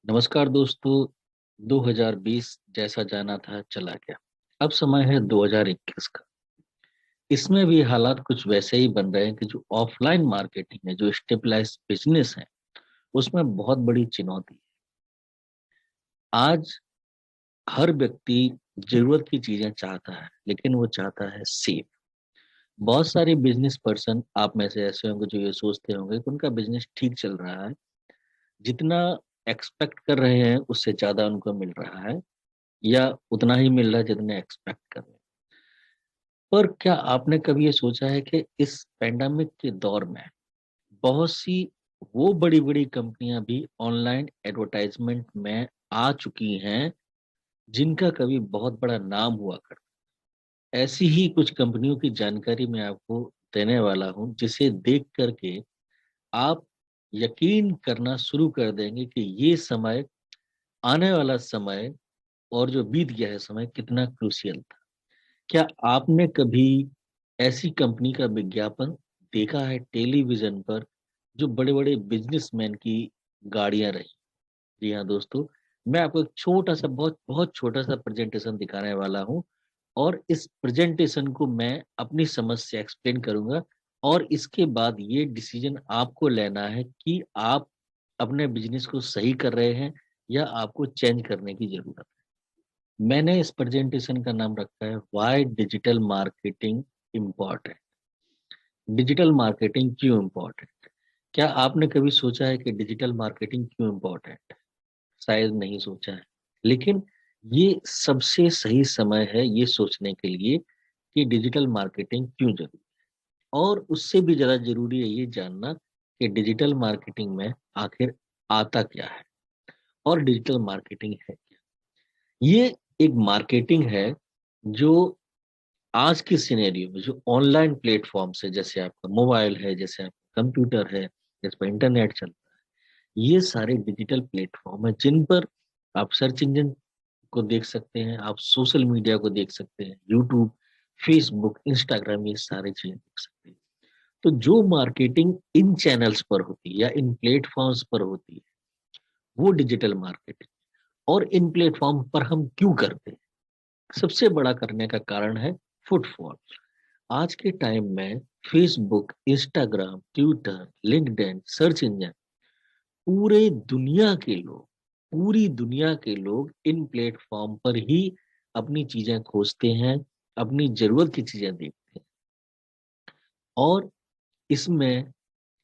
नमस्कार दोस्तों। 2020 जैसा जाना था चला गया। अब समय है 2021 का। इसमें भी हालात कुछ वैसे ही बन रहे हैं कि जो ऑफलाइन मार्केटिंग है, जो स्टेबलाइज बिजनेस है, उसमें बहुत बड़ी चुनौती है। आज हर व्यक्ति जरूरत की चीजें चाहता है, लेकिन वो चाहता है सेफ। बहुत सारे बिजनेस पर्सन आप में से ऐसे होंगे जो ये सोचते होंगे कि उनका बिजनेस ठीक चल रहा है, जितना एक्सपेक्ट कर रहे हैं उससे ज्यादा उनको मिल रहा है, या उतना ही मिल रहा है जितने एक्सपेक्ट कर रहे हैं। पर क्या आपने कभी ये सोचा है कि इस पेंडेमिक के दौर में बहुत सी वो बड़ी बड़ी कंपनियां भी ऑनलाइन एडवर्टाइजमेंट में आ चुकी हैं, जिनका कभी बहुत बड़ा नाम हुआ करता। ऐसी ही कुछ कंपनियों की जानकारी मैं आपको देने वाला हूं, जिसे देख करके आप यकीन करना शुरू कर देंगे कि ये समय, आने वाला समय और जो बीत गया है समय, कितना क्रूशियल था। क्या आपने कभी ऐसी कंपनी का विज्ञापन देखा है टेलीविजन पर, जो बड़े बड़े बिजनेसमैन की गाड़ियां रही? जी हाँ दोस्तों, मैं आपको एक छोटा सा, बहुत बहुत छोटा सा प्रेजेंटेशन दिखाने वाला हूँ। और इस प्रेजेंटेशन को मैं अपनी समझ से एक्सप्लेन करूंगा। और इसके बाद ये डिसीजन आपको लेना है कि आप अपने बिजनेस को सही कर रहे हैं या आपको चेंज करने की जरूरत है। मैंने इस प्रेजेंटेशन का नाम रखा है why digital marketing important. Digital marketing क्यों इम्पोर्टेंट है? क्या आपने कभी सोचा है कि डिजिटल मार्केटिंग क्यों इम्पोर्टेंट है? शायद नहीं सोचा है। लेकिन ये सबसे सही समय है ये सोचने के लिए कि डिजिटल मार्केटिंग क्यों जरूरी है। और उससे भी ज्यादा जरूरी है ये जानना कि डिजिटल मार्केटिंग में आखिर आता क्या है और डिजिटल मार्केटिंग है क्या। ये एक मार्केटिंग है जो आज की सिनेरियो में, जो ऑनलाइन प्लेटफॉर्म्स है, जैसे आपका मोबाइल है, जैसे आपका कंप्यूटर है, जिस पर इंटरनेट चलता है, ये सारे डिजिटल प्लेटफॉर्म है जिन पर आप सर्च इंजन को देख सकते हैं, आप सोशल मीडिया को देख सकते हैं, यूट्यूब, फेसबुक, इंस्टाग्राम, ये सारी चीजें देख सकते हैं। तो जो मार्केटिंग इन चैनल्स पर होती है या इन प्लेटफॉर्म्स पर होती है, वो डिजिटल मार्केटिंग। और इन प्लेटफॉर्म पर हम क्यों करते हैं? सबसे बड़ा करने का कारण है फुटफॉल। आज के टाइम में Facebook, Instagram, Twitter, LinkedIn, search engine, पूरे दुनिया के लोग पूरी दुनिया के लोग इन प्लेटफॉर्म पर ही अपनी चीजें खोजते हैं, अपनी जरूरत की चीजें देखते हैं। और इसमें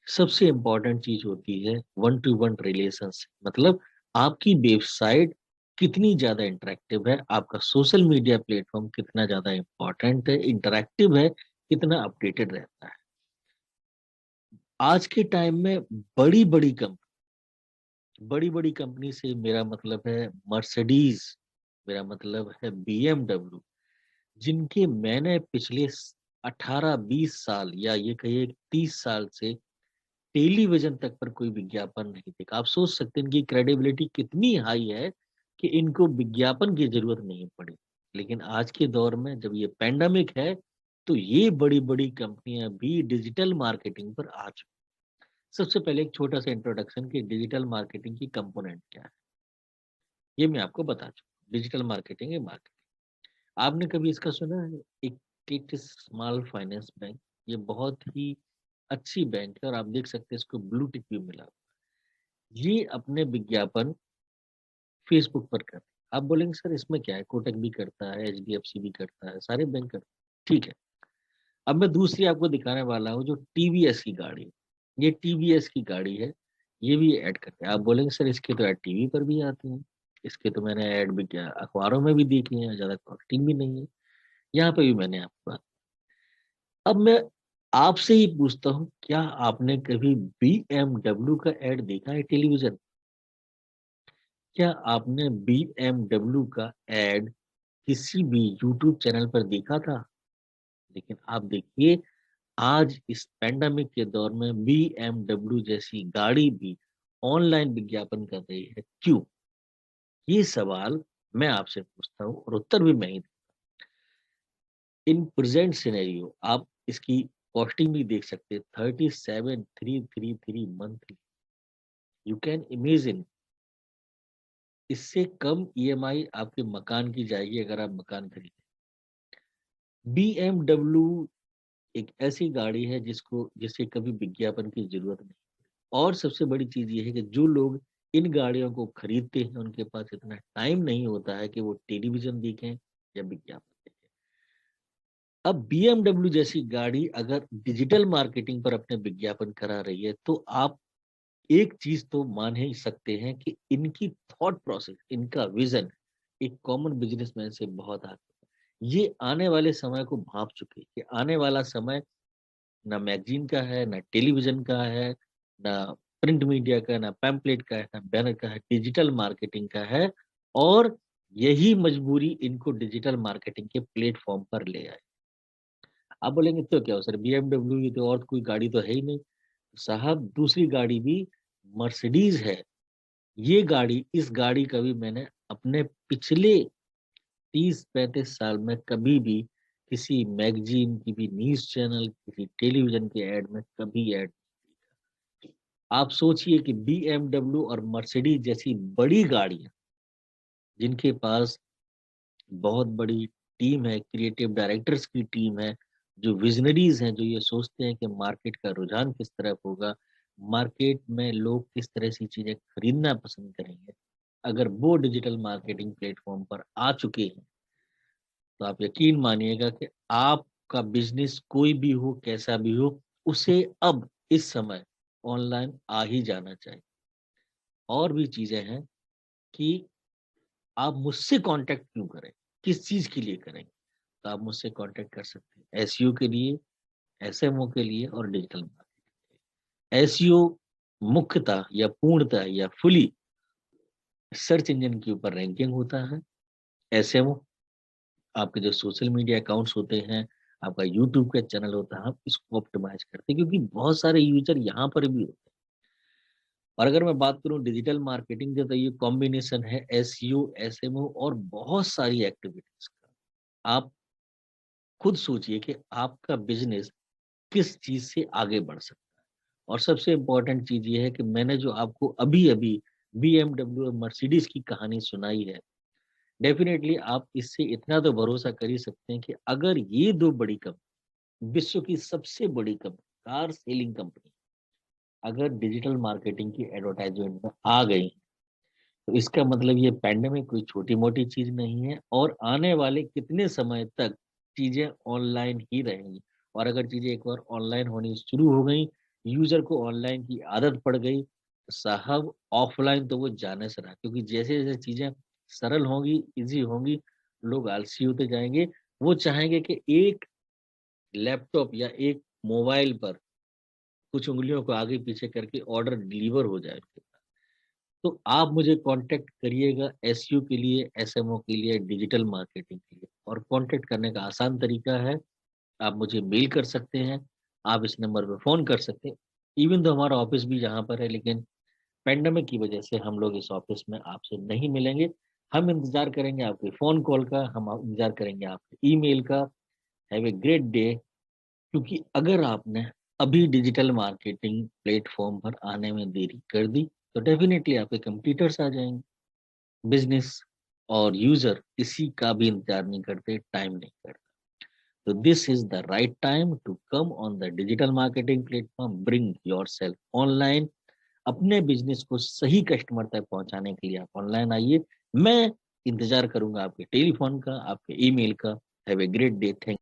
सबसे इम्पोर्टेंट चीज होती है वन टू वन रिलेशनशिप। मतलब आपकी वेबसाइट कितनी ज्यादा इंटरेक्टिव है, आपका सोशल मीडिया प्लेटफॉर्म कितना ज्यादा इंपॉर्टेंट है, इंटरेक्टिव है, कितना अपडेटेड रहता है। आज के टाइम में बड़ी बड़ी कंपनी से मेरा मतलब है मर्सिडीज, मेरा मतलब है बीएमडब्ल्यू, जिनके मैंने पिछले 18-20 साल, या ये कहिए 30 साल से टेलीविजन तक पर कोई विज्ञापन नहीं देखा। आप सोच सकते हैं इनकी क्रेडिबिलिटी कितनी हाई है कि इनको विज्ञापन की जरूरत नहीं पड़ी। लेकिन आज के दौर में जब ये पैंडेमिक है, तो ये बड़ी बड़ी कंपनियां भी डिजिटल मार्केटिंग पर आ चुकी। सबसे पहले एक छोटा सा इंट्रोडक्शन कि डिजिटल मार्केटिंग की कंपोनेंट क्या है, ये मैं आपको बता चुका। डिजिटल मार्केटिंग है मार्केटिंग। आपने कभी इसका सुना है? एक स्मॉल फाइनेंस बैंक, ये बहुत ही अच्छी बैंक है और आप देख सकते हैं इसको ब्लू टिक भी मिला। ये अपने विज्ञापन फेसबुक पर करते हैं। आप बोलेंगे सर इसमें क्या है, कोटक भी करता है, एचडीएफसी भी करता है, सारे बैंक करते हैं, ठीक है। अब मैं दूसरी आपको दिखाने वाला हूँ, जो टीवीएस की गाड़ी है। ये टीवीएस की गाड़ी है, ये भी ऐड करते हैं। आप बोलेंगे सर इसके तो ऐड टीवी पर भी आते हैं, इसके तो मैंने ऐड भी किया, अखबारों में भी देखे हैं, ज्यादा कॉस्टिंग भी नहीं है, यहाँ पे भी मैंने आपको। अब मैं आपसे ही पूछता हूँ, क्या आपने कभी बीएमडब्ल्यू का ऐड देखा है टेलीविजन? क्या आपने बीएमडब्ल्यू का ऐड किसी भी यूट्यूब चैनल पर देखा था? लेकिन आप देखिए, आज इस पैंडेमिक के दौर में बीएमडब्ल्यू जैसी गाड़ी भी ऑनलाइन विज्ञापन कर रही है। क्यों? ये सवाल मैं आपसे पूछता हूँ और उत्तर भी मैं ही। इन प्रेजेंट सिनेरियो आप इसकी कॉस्टिंग भी देख सकते हैं, 37,333 मंथली। यू कैन इमेजिन इससे कम ईएमआई आपके मकान की जाएगी अगर आप मकान खरीदें। बीएमडब्ल्यू एक ऐसी गाड़ी है जिसे कभी विज्ञापन की जरूरत नहीं। और सबसे बड़ी चीज ये है कि जो लोग इन गाड़ियों को खरीदते हैं उनके पास इतना टाइम नहीं होता है कि वो टेलीविजन देखें या विज्ञापन देखें। अब बीएमडब्ल्यू जैसी गाड़ी अगर डिजिटल मार्केटिंग पर अपने विज्ञापन करा रही है तो आप एक चीज तो मान ही सकते हैं कि इनकी थॉट प्रोसेस, इनका विजन एक कॉमन बिजनेसमैन से बहुत आगे है। ये आने वाले समय को भांप चुके हैं कि आने वाला समय ना मैगजीन का है, ना टेलीविजन का है, ना प्रिंट मीडिया का, ना पैम्पलेट का है, ना बैनर का है, डिजिटल मार्केटिंग का है। और यही मजबूरी इनको डिजिटल मार्केटिंग के प्लेटफॉर्म पर ले आए। आप बोलेंगे तो क्या हो सर, बीएमडब्ल्यू की तो और कोई गाड़ी तो है ही नहीं। साहब दूसरी गाड़ी भी मर्सिडीज है। ये गाड़ी, इस गाड़ी का भी मैंने अपने पिछले 30-35 साल में कभी भी किसी मैगजीन की भी, न्यूज चैनल, किसी टेलीविजन के ऐड में कभी ऐड। आप सोचिए कि बीएमडब्ल्यू और मर्सिडीज जैसी बड़ी गाड़ियां, जिनके पास बहुत बड़ी टीम है, क्रिएटिव डायरेक्टर्स की टीम है, जो विजनरीज हैं, जो ये सोचते हैं कि मार्केट का रुझान किस तरफ होगा, मार्केट में लोग किस तरह से चीजें खरीदना पसंद करेंगे, अगर वो डिजिटल मार्केटिंग प्लेटफॉर्म पर आ चुके हैं तो आप यकीन मानिएगा कि आपका बिजनेस कोई भी हो, कैसा भी हो, उसे अब इस समय ऑनलाइन आ ही जाना चाहिए। और भी चीजें हैं कि आप मुझसे कांटेक्ट क्यों करें, किस चीज के लिए करें, तो आप मुझसे कांटेक्ट कर सकते हैं एसईओ के लिए, एसएमओ के लिए और डिजिटल मार्केटिंग। एसईओ मुख्यतः या पूर्णतः या फुली सर्च इंजन के ऊपर रैंकिंग होता है। एसएमओ आपके जो सोशल मीडिया अकाउंट्स होते हैं, आपका यूट्यूब का चैनल होता है, आप इसको ऑप्टिमाइज करते हैं क्योंकि बहुत सारे यूजर यहाँ पर भी होते हैं। और अगर मैं बात करूँ डिजिटल मार्केटिंग का, तो ये कॉम्बिनेशन है एसईओ, एसएमओ और बहुत सारी एक्टिविटीज का। आप खुद सोचिए कि आपका बिजनेस किस चीज से आगे बढ़ सकता है। और सबसे इम्पोर्टेंट चीज ये है कि मैंने जो आपको अभी अभी बीएमडब्ल्यू और मर्सिडीज की कहानी सुनाई है, डेफिनेटली आप इससे इतना तो भरोसा कर ही सकते हैं कि अगर ये दो बड़ी कंपनी, विश्व की सबसे बड़ी कंपनी, कार सेलिंग कंपनी, अगर डिजिटल मार्केटिंग की एडवर्टाइजमेंट में आ गई, तो इसका मतलब ये पैंडेमिक कोई छोटी मोटी चीज नहीं है और आने वाले कितने समय तक चीजें ऑनलाइन ही रहेंगी। और अगर चीजें एक बार ऑनलाइन होनी शुरू हो गई, यूजर को ऑनलाइन की आदत पड़ गई, तो साहब ऑफलाइन तो वो जाने से रहा, क्योंकि जैसे जैसे चीजें सरल होंगी, इजी होंगी, लोग आलसी होते जाएंगे। वो चाहेंगे कि एक लैपटॉप या एक मोबाइल पर कुछ उंगलियों को आगे पीछे करके ऑर्डर डिलीवर हो जाए। तो आप मुझे कांटेक्ट करिएगा एसईओ के लिए, एसएमओ के लिए, डिजिटल मार्केटिंग के लिए। और कांटेक्ट करने का आसान तरीका है, आप मुझे मेल कर सकते हैं, आप इस नंबर पर फोन कर सकते हैं। इवन तो हमारा ऑफिस भी यहाँ पर है, लेकिन पेंडेमिक की वजह से हम लोग इस ऑफिस में आपसे नहीं मिलेंगे। हम इंतजार करेंगे आपके फोन कॉल का, हम इंतजार करेंगे आपके ईमेल का। Have a great day. क्योंकि अगर आपने अभी डिजिटल मार्केटिंग प्लेटफॉर्म पर आने में देरी कर दी, तो डेफिनेटली आपके कंप्यूटर्स आ जाएंगे। बिजनेस और यूजर किसी का भी इंतजार नहीं करते, टाइम नहीं करते। तो this is the right time to come on the digital marketing platform, bring yourself online. अपने बिजनेस को सही कस्टमर तक पहुंचाने के लिए आप ऑनलाइन आइए। मैं इंतजार करूंगा आपके टेलीफोन का, आपके ईमेल का। Have a great day. Thank